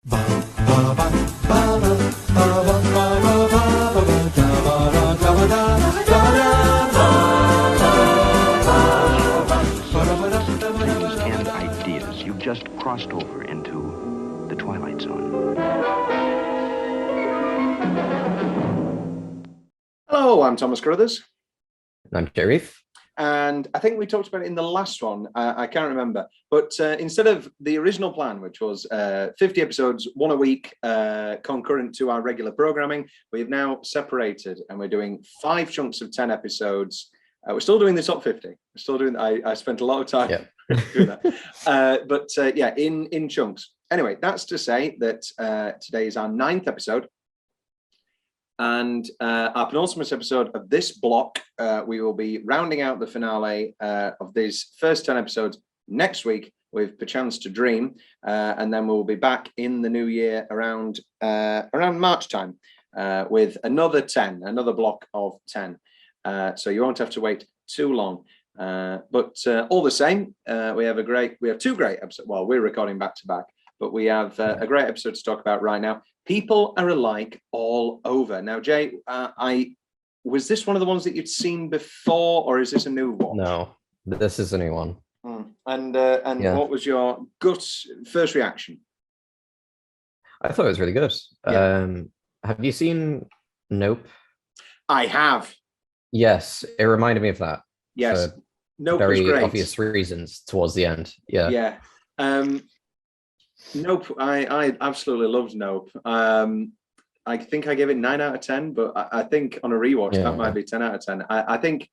And ideas. You've just crossed over into the Twilight Zone. Hello, I'm Thomas Carruthers. I'm Sharif. And I think we talked about it in the last one. I can't remember. But instead of the original plan, which was 50 episodes, one a week, concurrent to our regular programming, we have now separated and we're doing 5 chunks of 10 episodes. We're still doing the top 50. We're still doing. I spent a lot of time doing that. But in chunks. Anyway, that's to say that today is our 9th episode. And our penultimate episode of this block, we will be rounding out the finale of these first 10 episodes next week with Perchance to Dream. And then we'll be back in the new year around March time with another block of 10. So you won't have to wait too long. But all the same, we have 2 great episodes. Well, we're recording back to back, but we have a great episode to talk about right now. People Are Alike All Over. Now, Jay, was this one of the ones that you'd seen before, or is this a new one? No, this is a new one. And what was your first reaction? I thought it was really good. Yeah. Have you seen Nope? I have. Yes, it reminded me of that. Yes, Nope very was great. obvious reasons towards the end. Yeah. Nope, I absolutely loved Nope. I think I gave it 9 out of 10, but I think on a rewatch that might be 10 out of 10. I think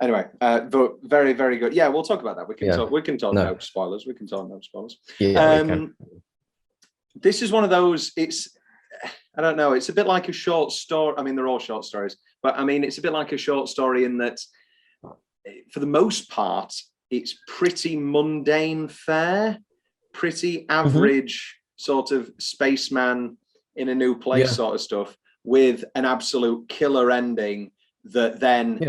anyway, but very, very good. Yeah, we'll talk about that. We can talk Nope spoilers. We can talk Nope spoilers. Yeah, we can. This is one of those, I don't know, it's a bit like a short story. I mean, they're all short stories, but I mean, it's a bit like a short story in that for the most part, it's pretty mundane fare. Pretty average sort of spaceman in a new place sort of stuff with an absolute killer ending that then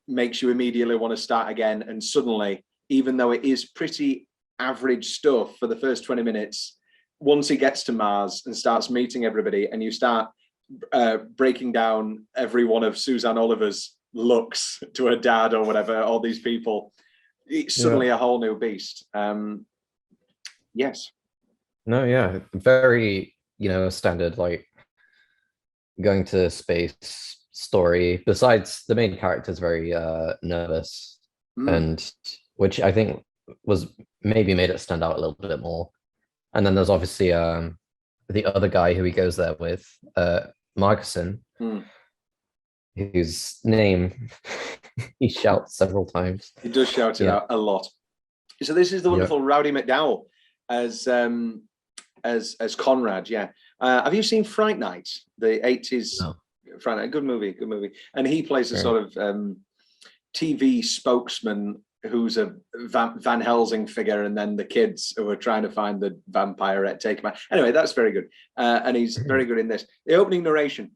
makes you immediately want to start again. And suddenly, even though it is pretty average stuff for the first 20 minutes, once he gets to Mars and starts meeting everybody and you start breaking down every one of Suzanne Oliver's looks to her dad or whatever, all these people, it's suddenly a whole new beast. Yes. No, yeah. Very, standard, like going to space story. Besides, the main character is very nervous, and which I think was maybe made it stand out a little bit more. And then there's obviously the other guy who he goes there with, Marcusson, whose name he shouts several times. He does shout it out a lot. So this is the wonderful Rowdy McDowell as Conrad. Have you seen Fright Night, the 80s? No. Fright Night, good movie. And he plays a sort of TV spokesman who's a Van Helsing figure, and then the kids who are trying to find the vampire take him out. Anyway, that's very good. And he's very good in this. The opening narration: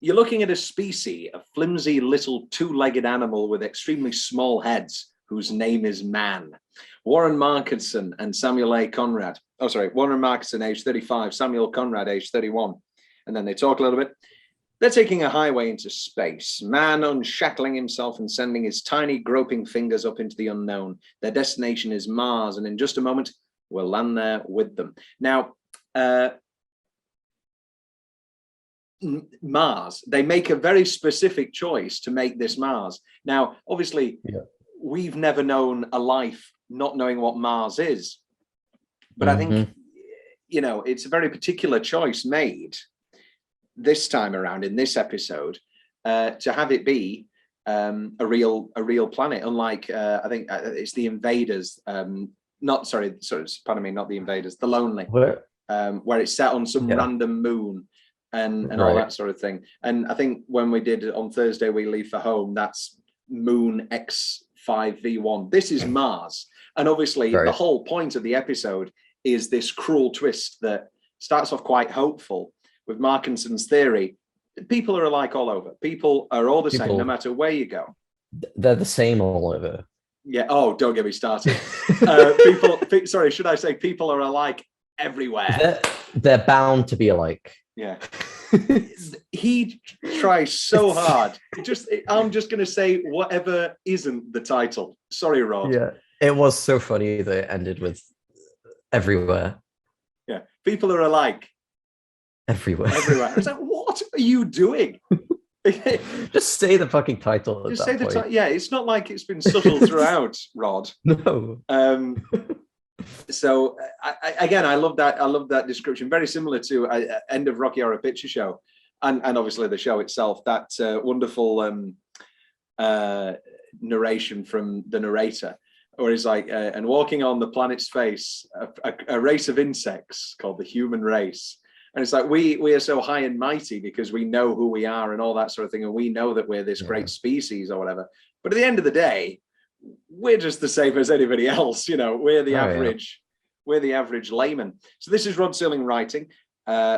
you're looking at a species, a flimsy little 2-legged animal with extremely small heads, whose name is man. Warren Markinson and Samuel A. Conrad. Oh, sorry, Warren Markinson, age 35, Samuel Conrad, age 31. And then they talk a little bit. They're taking a highway into space, man unshackling himself and sending his tiny groping fingers up into the unknown. Their destination is Mars, and in just a moment, we'll land there with them. Now, Mars, they make a very specific choice to make this Mars. Now, obviously, we've never known a life not knowing what Mars is. But I think, it's a very particular choice made this time around in this episode to have it be a real planet. Unlike, I think it's the Invaders, not the Invaders, The Lonely, where it's set on some random moon and all that sort of thing. And I think when we did on Thursday We Leave for Home, that's Moon X5V1. This is Mars. And obviously the whole point of the episode is this cruel twist that starts off quite hopeful with Markinson's theory. People are alike all over. People are all the same, no matter where you go. They're the same all over. Yeah. Oh, don't get me started. Should I say people are alike everywhere. They're bound to be alike. Yeah. He tries so hard. I'm just going to say whatever isn't the title. Sorry, Rod. Yeah, it was so funny that it ended with everywhere. Yeah, people are alike. Everywhere. Everywhere. It's like, what are you doing? Just say the fucking title. Just say the title. Yeah, it's not like it's been subtle throughout, Rod. No. So again, I love that. I love that description. Very similar to End of Rocky Horror Picture Show, and obviously the show itself. That wonderful narration from the narrator, where he's like, and walking on the planet's face, a race of insects called the human race. And it's like we are so high and mighty because we know who we are and all that sort of thing, and we know that we're this great species or whatever. But at the end of the day, we're just the same as anybody else. You know, we're the average. We're the average layman. So this is Rod Serling writing,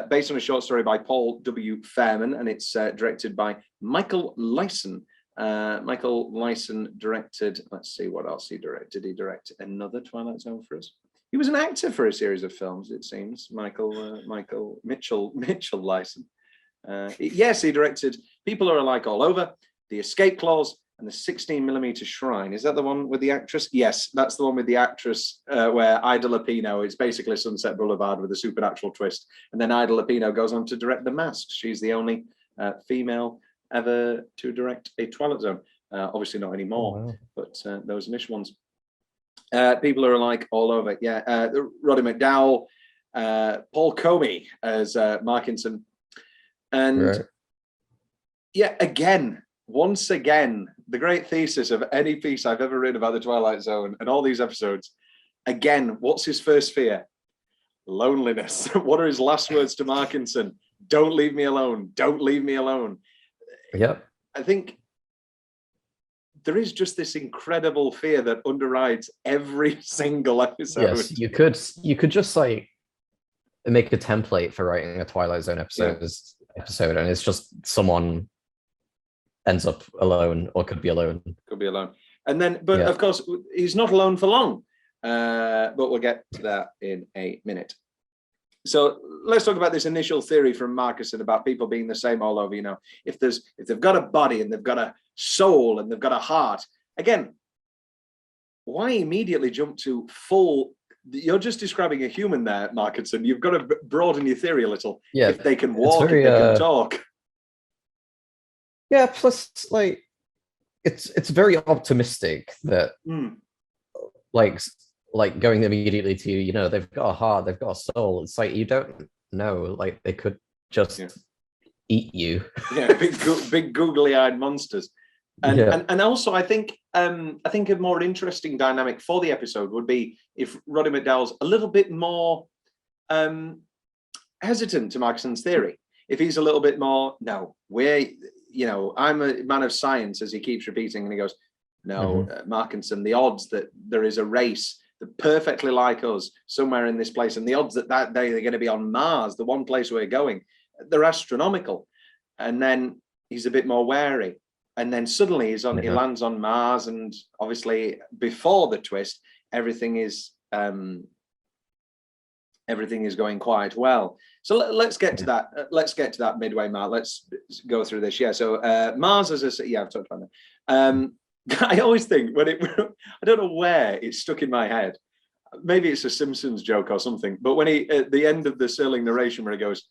based on a short story by Paul W. Fairman, and it's directed by Michael Lyson. Michael Lyson directed. Let's see what else he directed. He directed another Twilight Zone for us. He was an actor for a series of films, it seems. Michael Mitchell Lyson. Yes, he directed People Are Alike All Over, The Escape Clause, and The 16mm Shrine. Is that the one with the actress? Yes, that's the one with the actress where Ida Lupino is basically Sunset Boulevard with a supernatural twist. And then Ida Lupino goes on to direct The Mask. She's the only female ever to direct a Twilight Zone. Obviously not anymore, but those initial ones. People Are Alike All Over. Yeah, Roddy McDowall, Paul Comey as Markinson. And yeah, once again, the great thesis of any piece I've ever read about the Twilight Zone and all these episodes, again, what's his first fear? Loneliness. What are his last words to Markinson? Don't leave me alone. Don't leave me alone. Yep. I think there is just this incredible fear that underrides every single episode. Yes, you could just like make a template for writing a Twilight Zone episode, and it's just someone ends up alone or could be alone. Could be alone. And then, but of course, he's not alone for long. But we'll get to that in a minute. So let's talk about this initial theory from Markinson about people being the same all over. You know, if they've got a body and they've got a soul and they've got a heart, again, why immediately jump to full? You're just describing a human there, Markinson. You've got to broaden your theory a little. Yeah, if they can walk, if they can talk. Yeah, plus like it's very optimistic that like going immediately to, you know, they've got a heart, they've got a soul. It's like you don't know, like they could just eat you. Yeah, big googly-eyed monsters. And also I think a more interesting dynamic for the episode would be if Roddy McDowall's a little bit more hesitant to Markinson's theory. If he's a little bit more, no, I'm a man of science, as he keeps repeating, and he goes, no, Markinson, the odds that there is a race that perfectly like us somewhere in this place, and the odds that day they're going to be on Mars, the one place we're going, they're astronomical. And then he's a bit more wary. And then suddenly he lands on Mars, and obviously before the twist, everything is going quite well. So let's get to that. Let's get to that midway mark. Let's go through this. Yeah. So Mars, as I said, I've talked about that. I always think I don't know where it's stuck in my head. Maybe it's a Simpsons joke or something. But when he at the end of the Serling narration, where he goes,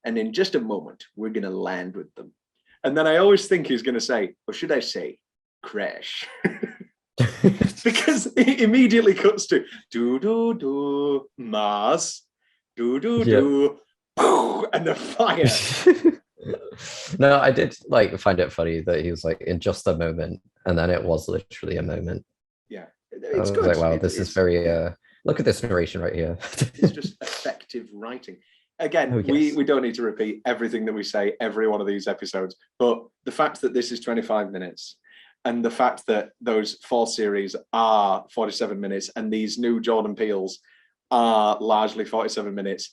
and in just a moment we're going to land with them, and then I always think he's going to say, or should I say, crash. Because it immediately cuts to do Mars, do and the fire. No, I did find it funny that he was like, in just a moment, and then it was literally a moment. Yeah, it's good. Like, wow, this is very look at this narration right here. It's just effective writing. Again, we don't need to repeat everything that we say every one of these episodes, but the fact that this is 25 minutes and the fact that those 4 series are 47 minutes and these new Jordan Peels are largely 47 minutes.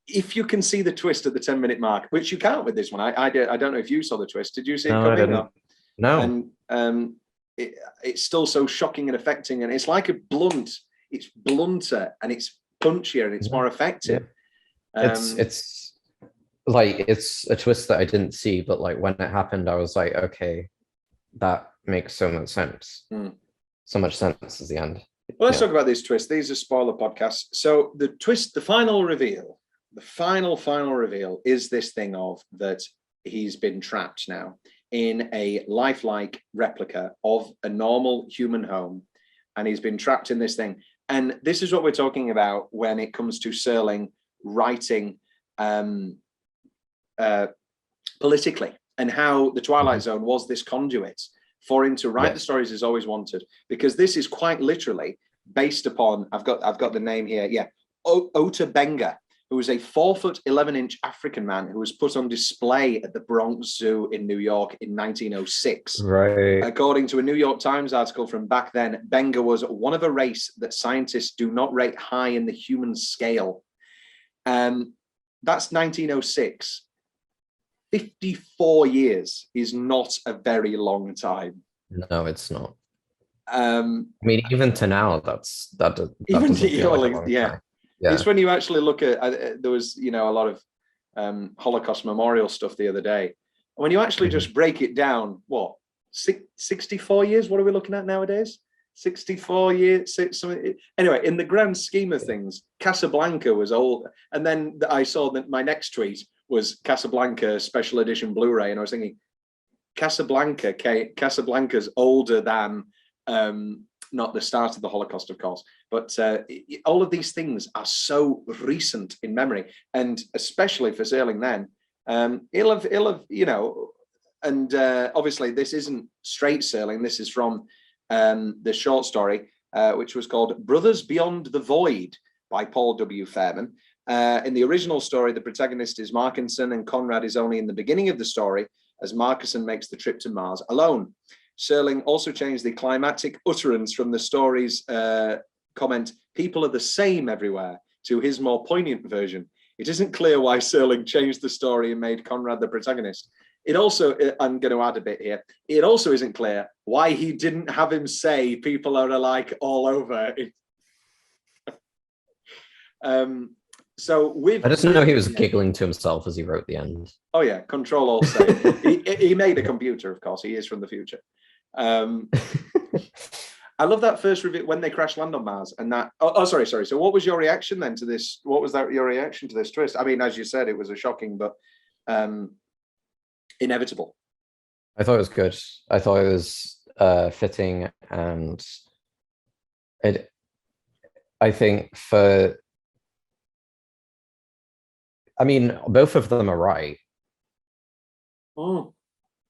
If you can see the twist at the 10-minute mark, which you can't with this one, I don't know if you saw the twist. Did you see it coming? No. And it's still so shocking and affecting, and it's like it's blunter and it's punchier and it's more effective. It's like, it's a twist that I didn't see, but like when it happened, I was like, okay, that makes so much sense. So much sense is the end. Well, let's talk about these twists. These are spoiler podcasts. So the twist, the final reveal is this thing of that he's been trapped now in a lifelike replica of a normal human home, and he's been trapped in this thing. And this is what we're talking about when it comes to Serling writing politically, and how the Twilight Zone was this conduit for him to write the stories he's always wanted, because this is quite literally based upon, I've got the name here, Ota Benga, who was a 4'11" African man who was put on display at the Bronx Zoo in New York in 1906. Right. According to a New York Times article from back then, Benga was one of a race that scientists do not rate high in the human scale. That's 1906. 54 years is not a very long time. No, it's not. I mean, even to now, that even doesn't feel like a long yeah. time. It's when you actually look at, there was, a lot of Holocaust memorial stuff the other day. When you actually just break it down, 64 years? What are we looking at nowadays? 64 years. Anyway, in the grand scheme of things, Casablanca was old. And then I saw that my next tweet was Casablanca special edition Blu-ray, and I was thinking, Casablanca's older than not the start of the Holocaust, of course, but all of these things are so recent in memory, and especially for Serling then, he'll have, and obviously this isn't straight Serling. This is from the short story, which was called Brothers Beyond the Void by Paul W. Fairman. In the original story, the protagonist is Markinson, and Conrad is only in the beginning of the story as Markinson makes the trip to Mars alone. Serling also changed the climactic utterance from the story's comment, "People are the same everywhere," to his more poignant version. It isn't clear why Serling changed the story and made Conrad the protagonist. It also, I'm going to add a bit here, it also isn't clear why he didn't have him say people are alike all over. I just know he was giggling to himself as he wrote the end. Oh yeah, Control Alt Save. he made a computer, of course. He is from the future. I love that first review when they crash land on Mars, and that. Sorry. So, what was your reaction then to this? What was your reaction to this twist? I mean, as you said, it was a shocking but inevitable. I thought it was good. I thought it was fitting, and I think both of them are right.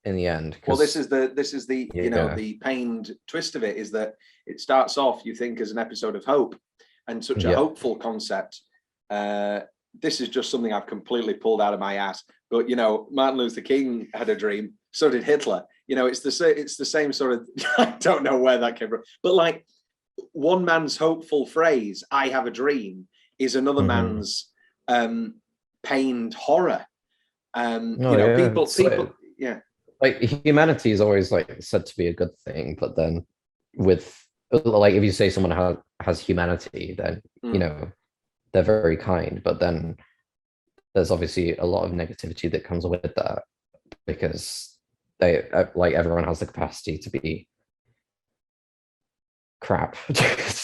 In the end. Well, this is the the pained twist of it, is that it starts off, you think, as an episode of hope and such a hopeful concept. This is just something I've completely pulled out of my ass. But Martin Luther King had a dream. So did Hitler. It's the same sort of. I don't know where that came from, but like one man's hopeful phrase, "I have a dream," is another man's pained horror. People. Like humanity is always like said to be a good thing, but then with like if you say someone has humanity, then they're very kind, but then there's obviously a lot of negativity that comes with that, because they like everyone has the capacity to be crap.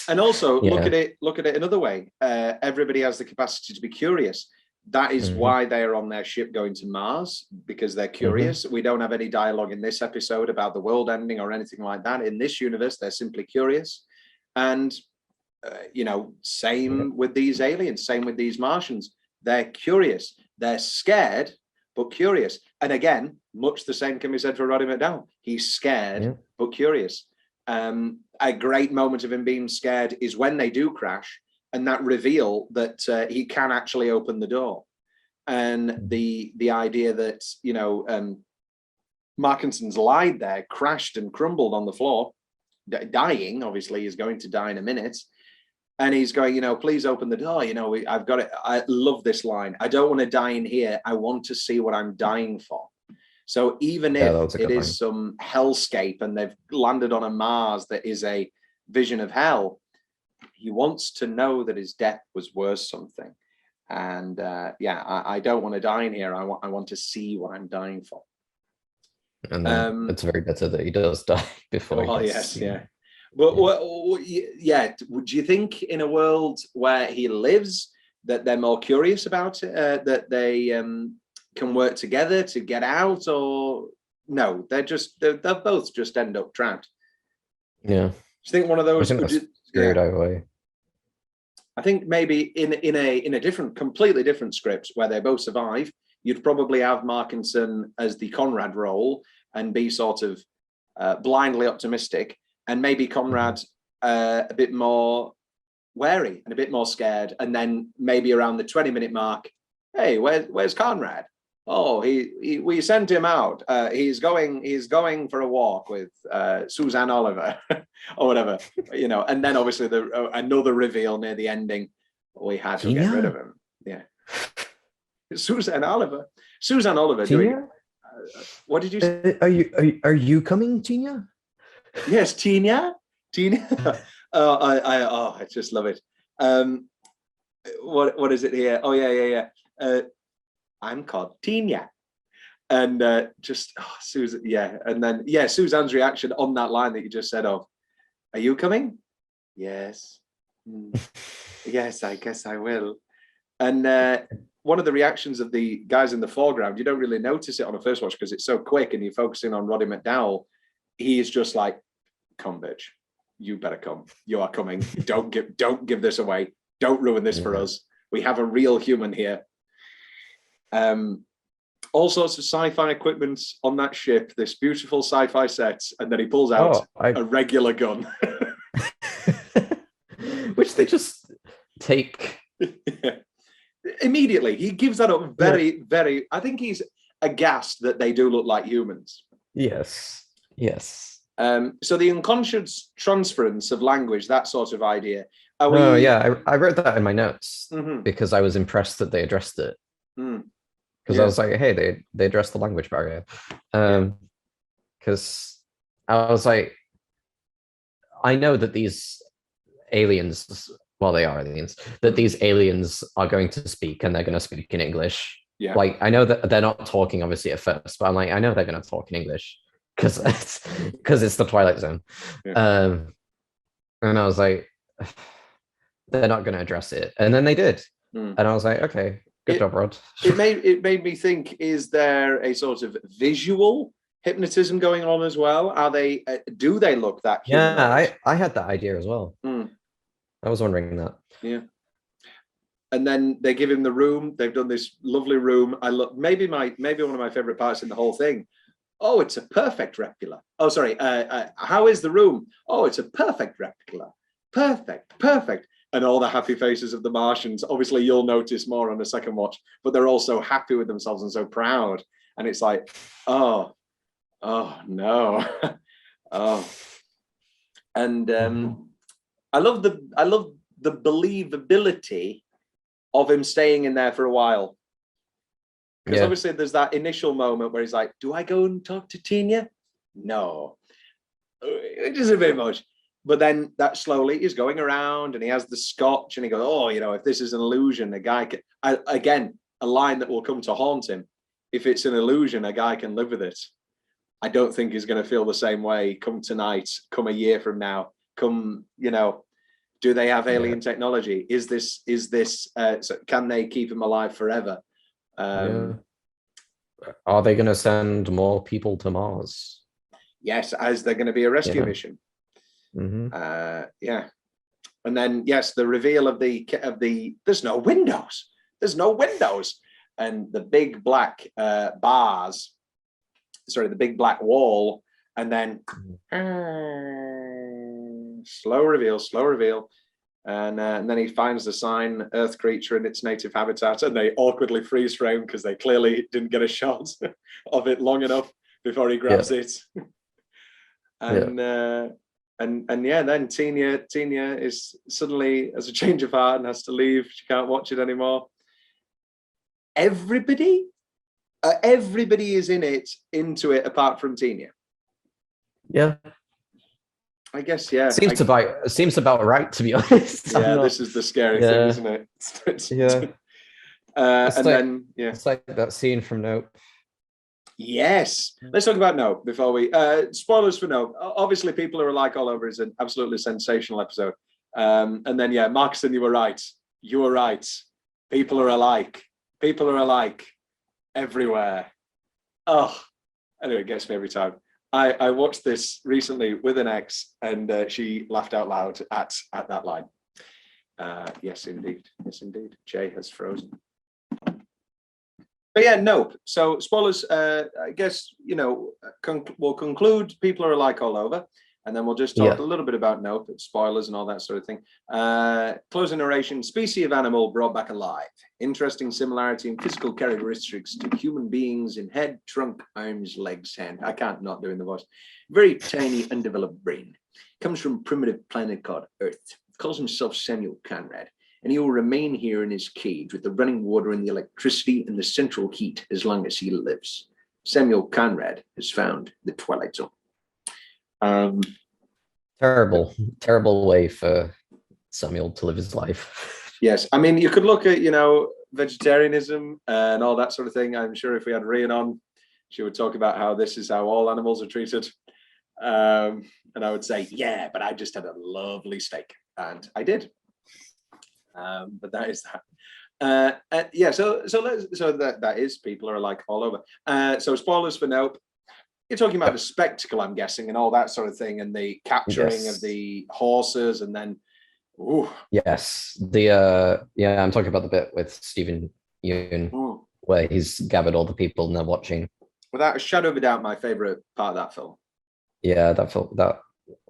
And also look at it another way. Everybody has the capacity to be curious. That is why they are on their ship going to Mars, because they're curious. We don't have any dialogue in this episode about the world ending or anything like that. In this universe, they're simply curious. And, same with these aliens, same with these Martians. They're curious. They're scared, but curious. And again, much the same can be said for Roddy McDowall. He's scared, but curious. A great moment of him being scared is when they do crash, and that reveal that he can actually open the door, and the idea that Markinson's lied there, crashed and crumbled on the floor, dying. Obviously, he's going to die in a minute, and he's going, please open the door. I've got it. I love this line. I don't want to die in here. I want to see what I'm dying for. So even if it is some hellscape and they've landed on a Mars that is a vision of hell, he wants to know that his death was worth something. And I don't want to die in here. I want to see what I'm dying for. And then it's very bitter that he does die before. Oh, yes, yeah. But would you think in a world where he lives that they're more curious about it, that they can work together to get out, or no? They'll both just end up trapped. Yeah. Do you think one of those? Screwed either way. I think maybe in a completely different script where they both survive, you'd probably have Markinson as the Conrad role and be sort of blindly optimistic, and maybe Conrad a bit more wary and a bit more scared, and then maybe around the 20-minute mark, hey, where's Conrad? Oh, we sent him out. He's going for a walk with Suzanne Oliver or whatever, and then obviously another reveal near the ending. We had to get rid of him. Yeah. Suzanne Oliver doing what did you say? Are you coming, Tina? Yes, Tina. I just love it. What is it here? Oh yeah. I'm called Tina. And Susan, and then Suzanne's reaction on that line that you just said of, are you coming? Yes. Yes, I guess I will. And one of the reactions of the guys in the foreground, you don't really notice it on a first watch because it's so quick and you're focusing on Roddy McDowell. He is just like, come, bitch, you better come. You are coming. Don't give this away. Don't ruin this for us. We have a real human here. All sorts of sci-fi equipment on that ship, this beautiful sci-fi set, and then he pulls out a regular gun. Which they just take. Immediately. He gives that up very, very... I think he's aghast that they do look like humans. Yes. So the unconscious transference of language, that sort of idea. I wrote that in my notes because I was impressed that they addressed it. Because I was like, hey, they addressed the language barrier. Because I was like, I know that these aliens, well, they are aliens, that these aliens are going to speak and they're going to speak in English. Yeah. Like, I know that they're not talking, obviously, at first, but I'm like, I know they're going to talk in English because it's the Twilight Zone. Yeah. And I was like, they're not going to address it. And then they did. And I was like, okay. Good job, Rod. It made me think, is there a sort of visual hypnotism going on as well? Do they look that human? Yeah, I had that idea as well. I was wondering that. Yeah. And then they give him the room. They've done this lovely room. I look maybe one of my favorite parts in the whole thing. Oh, it's a perfect replica. Oh, sorry. How is the room? Oh, it's a perfect replica. Perfect. And all the happy faces of the Martians. Obviously, you'll notice more on the second watch, but they're all so happy with themselves and so proud. And it's like, oh no, oh. And I love the believability of him staying in there for a while. Because obviously there's that initial moment where he's like, do I go and talk to Tina? No, it is a bit much. But then that slowly is going around and he has the scotch and he goes, oh, if this is an illusion, a guy can, again, a line that will come to haunt him. If it's an illusion, a guy can live with it. I don't think he's going to feel the same way come tonight, come a year from now, come, do they have alien technology? Is this, can they keep him alive forever? Are they going to send more people to Mars? Yes, as they're going to be a rescue mission. And then the reveal of the there's no windows, and the big black bars, the big black wall, and then slow reveal, and then he finds the sign, Earth creature in its native habitat, and they awkwardly freeze frame because they clearly didn't get a shot of it long enough before he grabs it. And then Tina is suddenly has a change of heart and has to leave. She can't watch it anymore. Everybody is into it apart from Tina. Yeah. I guess, yeah. Seems about right, to be honest. Yeah, this is the scary thing, isn't it? Yeah. Then it's like that scene from Nope. Yes, let's talk about Nope before we spoilers for Nope. Obviously, People Are Alike All Over is an absolutely sensational episode. And then Marcusson, you were right. You were right. People are alike. People are alike everywhere. Oh, anyway, it gets me every time. I watched this recently with an ex, and she laughed out loud at that line. Yes, indeed. Yes, indeed. Jay has frozen. But yeah, Nope. So spoilers, I guess, we'll conclude People Are Alike All Over, and then we'll just talk a little bit about Nope, spoilers and all that sort of thing. Closing narration, species of animal brought back alive. Interesting similarity in physical characteristics to human beings in head, trunk, arms, legs, hand. I can't not doing the voice. Very tiny, undeveloped brain. Comes from primitive planet called Earth. Calls himself Samuel Conrad. And he will remain here in his cage with the running water and the electricity and the central heat as long as he lives. Samuel Conrad has found the Twilight Zone. Terrible way for Samuel to live his life. Yes, I mean, you could look at, vegetarianism and all that sort of thing. I'm sure if we had Rian on, she would talk about how this is how all animals are treated. And I would say, yeah, but I just had a lovely steak. And I did. But that is that. So that is People Are Alike All Over. So spoilers for Nope. You're talking about the spectacle, I'm guessing, and all that sort of thing, and the capturing of the horses, and then, yes, I'm talking about the bit with Stephen Yeun, where he's gathered all the people and they're watching. Without a shadow of a doubt, my favorite part of that film. Yeah, that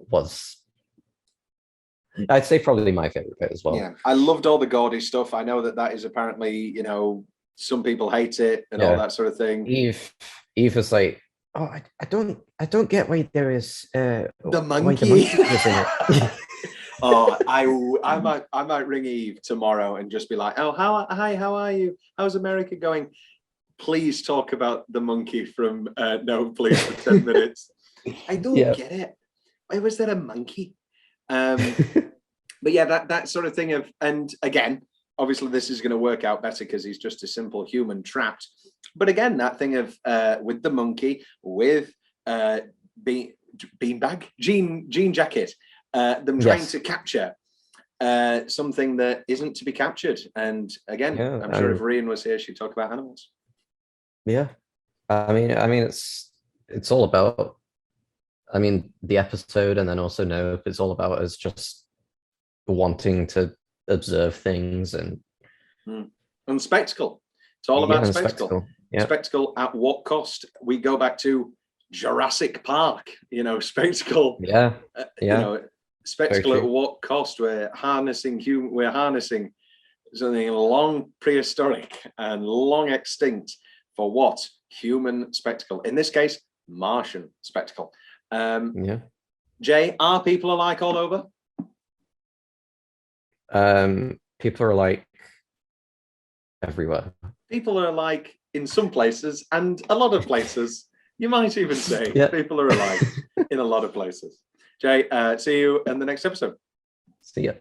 was. I'd say probably my favorite bit as well. Yeah, I loved all the gaudy stuff. I know that is apparently, some people hate it and all that sort of thing. Eve was like, "Oh, I don't get why there is the monkey. Why the monkey was in it." Oh, I might ring Eve tomorrow and just be like, "Oh, how are you? How's America going? Please talk about the monkey from No, please, for 10 minutes." I don't get it. Why was there a monkey? But yeah, that sort of thing of, and again, obviously this is going to work out better because he's just a simple human trapped. But again, that thing of with the monkey, with beanbag, jean jacket, them trying to capture something that isn't to be captured. And again, I'm sure if Rian was here, she'd talk about animals. Yeah, I mean, it's all about. I mean, the episode, and then also Nope, it's all about us just wanting to observe things and spectacle. It's all about spectacle. Yeah. Spectacle at what cost? We go back to Jurassic Park. Spectacle. Yeah. Spectacle at what cost? We're harnessing something long prehistoric and long extinct for what? Human spectacle. In this case, Martian spectacle. Jay, are People Alike all over? People are alike everywhere. People are alike in some places and a lot of places. You might even say people are alike in a lot of places. Jay, see you in the next episode. See ya.